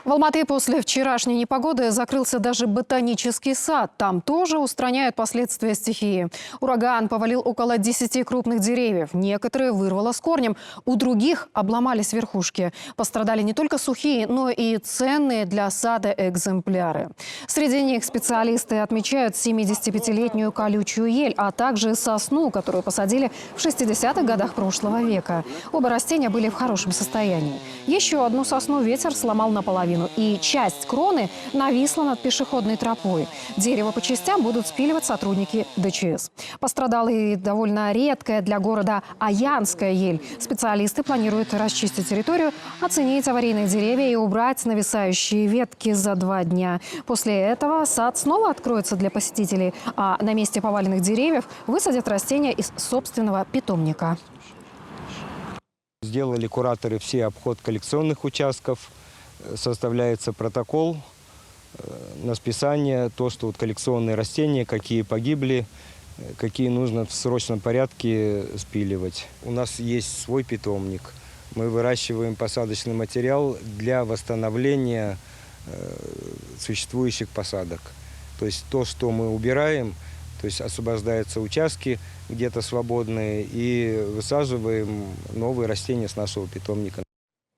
В Алматы после вчерашней непогоды закрылся даже ботанический сад. Там тоже устраняют последствия стихии. Ураган повалил около 10 крупных деревьев. Некоторые вырвало с корнем, у других обломались верхушки. Пострадали не только сухие, но и ценные для сада экземпляры. Среди них специалисты отмечают 75-летнюю колючую ель, а также сосну, которую посадили в 60-х годах прошлого века. Оба растения были в хорошем состоянии. Еще одну сосну ветер сломал наполовину, и часть кроны нависла над пешеходной тропой. Дерево по частям будут спиливать сотрудники ДЧС. Пострадала и довольно редкая для города Аянская ель. Специалисты планируют расчистить территорию, оценить аварийные деревья и убрать нависающие ветки за 2 дня. После этого сад снова откроется для посетителей, а на месте поваленных деревьев высадят растения из собственного питомника. Сделали кураторы все обход коллекционных участков, составляется протокол на списание, то, что вот коллекционные растения, какие погибли, какие нужно в срочном порядке спиливать. У нас есть свой питомник. Мы выращиваем посадочный материал для восстановления существующих посадок. То есть то, что мы убираем, то есть освобождаются участки где-то свободные, и высаживаем новые растения с нашего питомника.